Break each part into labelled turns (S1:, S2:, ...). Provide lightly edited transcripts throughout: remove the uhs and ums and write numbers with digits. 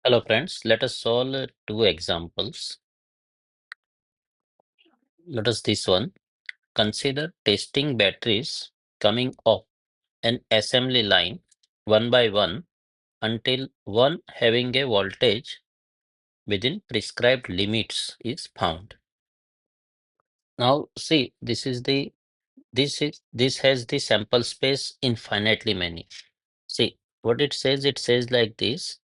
S1: Hello friends, let us solve two examples. Let us this one. Consider testing batteries coming off an assembly line one by one until one having a voltage within prescribed limits is found. Now see, this has the sample space infinitely many. See what it says like this.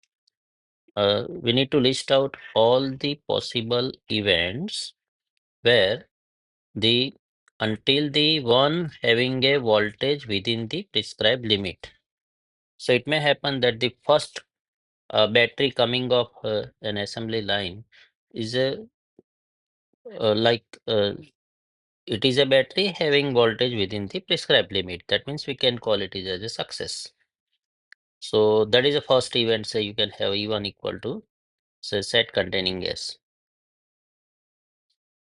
S1: We need to list out all the possible events where the until the one having a voltage within the prescribed limit. So it may happen that the first battery coming off an assembly line is a like it is a battery having voltage within the prescribed limit. That means we can call it as a success. So that is the first event. So you can have E1 equal to say set containing S.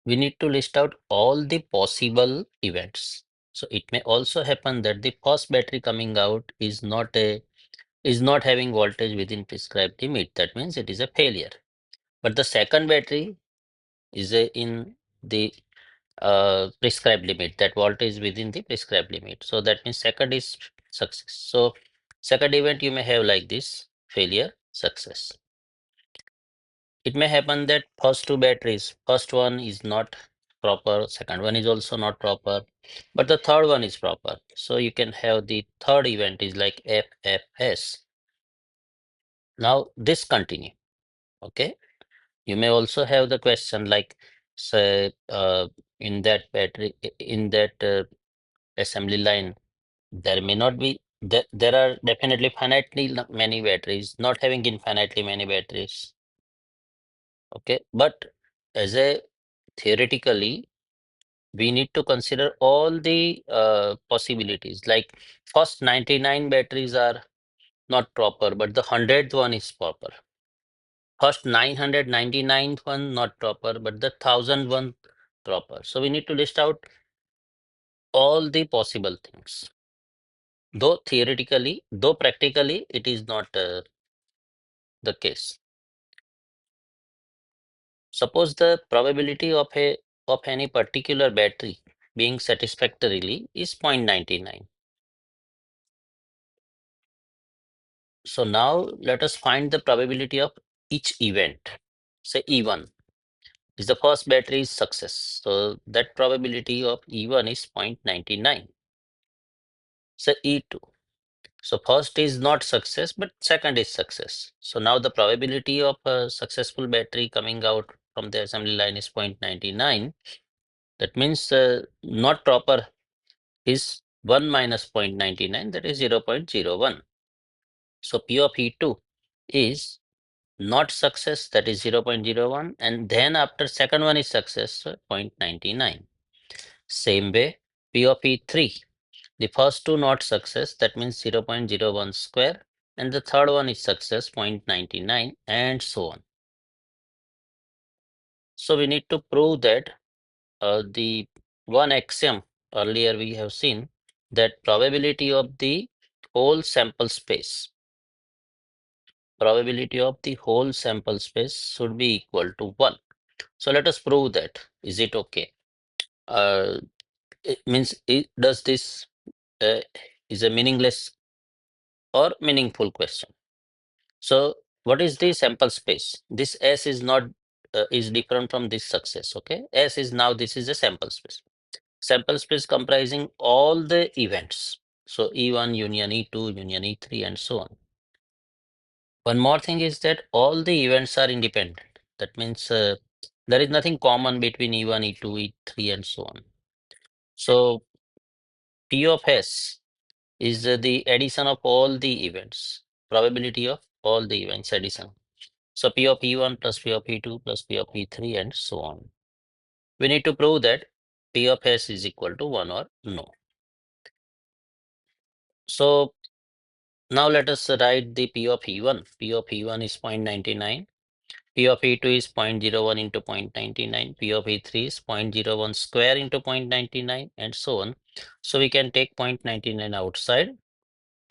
S1: We need to list out all the possible events. So it may also happen that the first battery coming out is not having voltage within prescribed limit. That means it is a failure. But the second battery is in the prescribed limit. That voltage within the prescribed limit. So that means second is success. So second event you may have like this: failure, success. It may happen that first two batteries, first one is not proper, second one is also not proper, but the third one is proper. So you can have the third event is like FFS. Now this continue. Okay. You may also have the question like, say, in that battery, in that assembly line, there may not be, there are definitely finitely many batteries, not having infinitely many batteries. Okay. But as a theoretically, we need to consider all the possibilities. Like first 99 batteries are not proper, but the 100th one is proper. First 999th one not proper, but the 1000th one proper. So we need to list out all the possible things. Though theoretically, though practically, it is not the case. Suppose the probability of any particular battery being satisfactorily is 0.99. So now let us find the probability of each event. Say E1 is the first battery is success. So that probability of E1 is 0.99. Say E2. So first is not success, but second is success. So now the probability of a successful battery coming out from the assembly line is 0.99. That means not proper is 1 minus 0.99, that is 0.01. So P of E2 is not success, that is 0.01, and then after second one is success, so 0.99. Same way, P of E3, the first two not success, that means 0.01 square, and the third one is success, 0.99, and so on. So we need to prove that the one axiom earlier we have seen that probability of the whole sample space should be equal to 1. So let us prove that. Is it okay? It means does this uh, is a meaningless or meaningful question? So what is the sample space? This S is not is different from this success. Okay, S is now this is a sample space. Sample space comprising all the events. So E1 union E2 union E3 and so on. One more thing is that all the events are independent. That means there is nothing common between E1, E2, E3 and so on. So P of S is the addition of all the events, probability of all the events addition. So P of E1 plus P of E2 plus P of E3 and so on. We need to prove that P of S is equal to 1 or no. So now let us write the P of E1. P of E1 is 0.99. P of E2 is 0.01 into 0.99. P of E3 is 0.01 square into 0.99 and so on. So we can take 0.99 outside.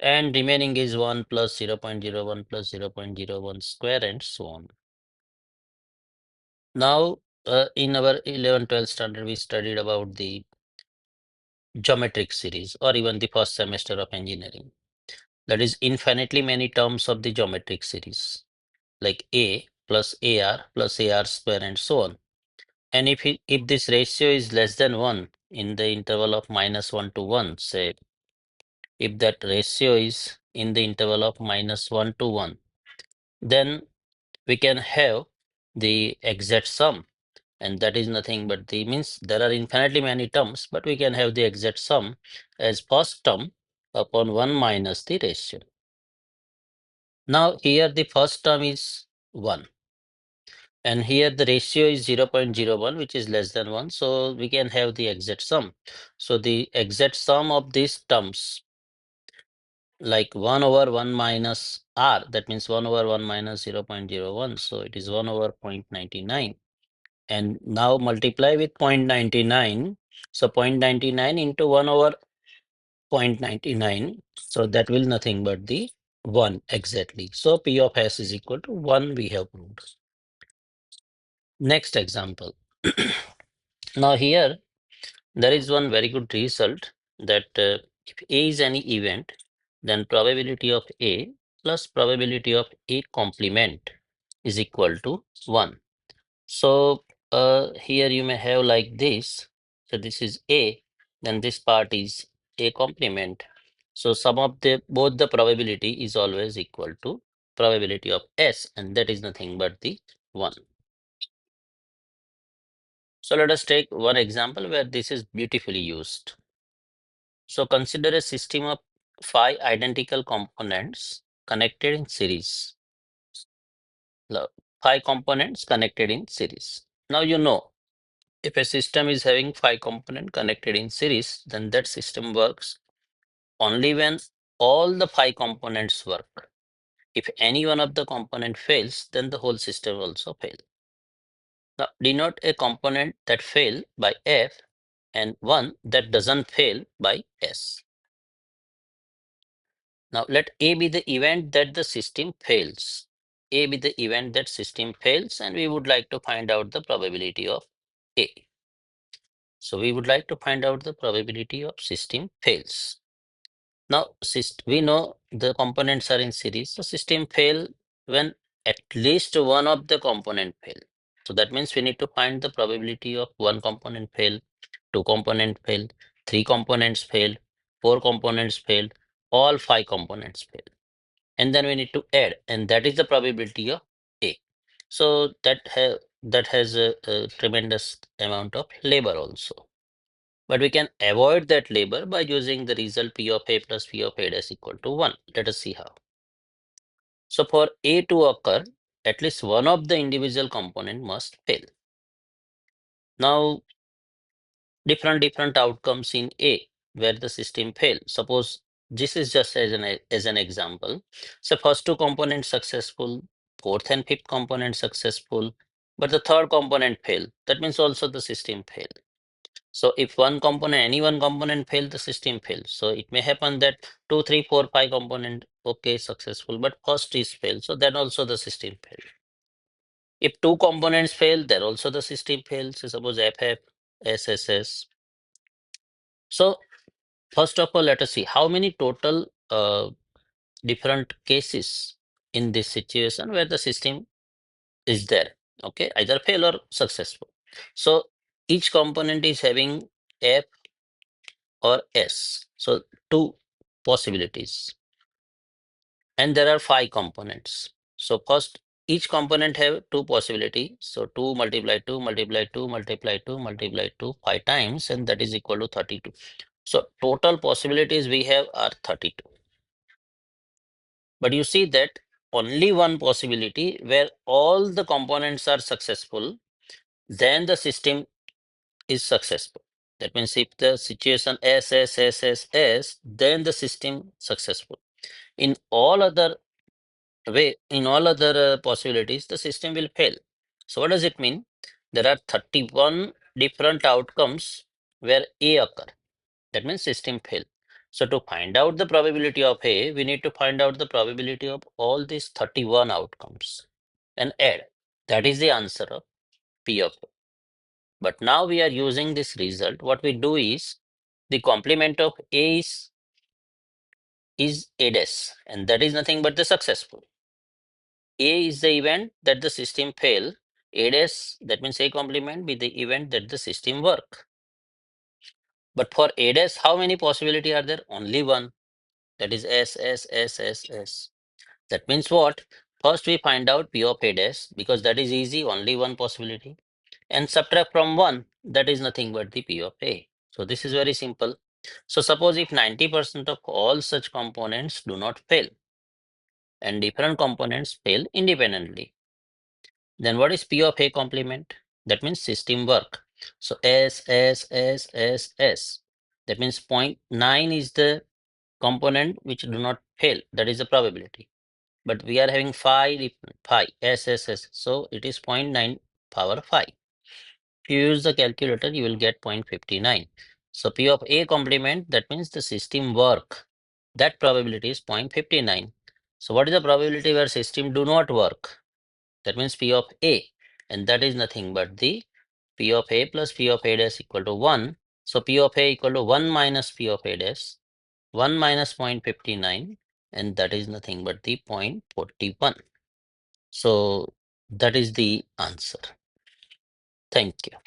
S1: and remaining is 1 plus 0.01 plus 0.01 square and so on. Now, in our 11, 12 standard, we studied about the geometric series or even the first semester of engineering. That is infinitely many terms of the geometric series like A plus AR plus AR square and so on. And if this ratio is less than 1 in the interval of -1 to 1, say if that ratio is in the interval of -1 to 1, then we can have the exact sum. And that is nothing but the means there are infinitely many terms, but we can have the exact sum as first term upon 1 minus the ratio. Now here the first term is 1. And here the ratio is 0.01, which is less than 1. So we can have the exact sum. So the exact sum of these terms, like 1 over 1 minus r, that means 1 over 1 minus 0.01. So it is 1 over 0.99. And now multiply with 0.99. So 0.99 into 1 over 0.99. So that will nothing but the 1 exactly. So P of S is equal to 1 we have proved. Next example. Now here there is one very good result that if A is any event, then probability of A plus probability of A complement is equal to 1. So here you may have like this. So this is A, then this part is A complement. So sum of the both the probability is always equal to probability of S, and that is nothing but the 1. So let us take one example where this is beautifully used. So consider a system of 5 identical components connected in series. 5 components connected in series. Now you know if a system is having 5 components connected in series, then that system works only when all the 5 components work. If any one of the component fails, then the whole system also fails. Now denote a component that fail by F and one that doesn't fail by S. Now let A be the event that the system fails. A be the event that system fails, and we would like to find out the probability of A. So we would like to find out the probability of system fails. Now we know the components are in series. So system fail when at least one of the component fail. So that means we need to find the probability of one component fail, two component fail, three components fail, four components fail, all 5 components fail. And then we need to add, and that is the probability of A. So that has a tremendous amount of labor also. But we can avoid that labor by using the result P of A plus P of A dash equal to 1. Let us see how. So for A to occur, at least one of the individual component must fail. Now different outcomes in A where the system fail. Suppose this is just as an example. So first two components successful, fourth and fifth component successful, but the third component fail. That means also the system fail. So if any one component fail, the system fails. So it may happen that 2, 3, 4, 5 component okay successful, but first is fail. So then also the system fail. If two components fail, then also the system fails. So suppose FF, SSS. So first of all, let us see how many total different cases in this situation where the system is there. Okay, either fail or successful. So each component is having F or S. So two possibilities. And there are 5 components. So first, each component have two possibility. So 2 multiply 2 multiply 2 multiply 2 multiply 2 5 times, and that is equal to 32. So total possibilities we have are 32. But you see that only one possibility where all the components are successful, then the system is successful. That means if the situation S, S, S, S, S, then the system successful. In all other possibilities, the system will fail. So what does it mean? There are 31 different outcomes where A occur. That means system fail. So to find out the probability of A, we need to find out the probability of all these 31 outcomes and add. That is the answer of P of A. But now we are using this result. What we do is the complement of A is A dash, and that is nothing but the successful. A is the event that the system fail. A dash, that means A complement, be the event that the system work. But for A dash, how many possibility are there? Only one. That is S, S, S, S, S. That means what? First we find out P of A dash, because that is easy, only one possibility. And subtract from 1, that is nothing but the P of A. So this is very simple. So suppose if 90% of all such components do not fail and different components fail independently, then what is P of A complement? That means system work. So S, S, S, S, S. That means 0.9 is the component which do not fail. That is the probability. But we are having 5, S, S, S. So it is 0.9 power 5. If you use the calculator, you will get 0.59. So P of A complement, that means the system work. That probability is 0.59. So what is the probability where system do not work? That means P of A. And that is nothing but the P of A plus P of A dash equal to 1. So P of A equal to 1 minus P of A dash, 1 minus 0.59, and that is nothing but the 0.41. So that is the answer. Thank you.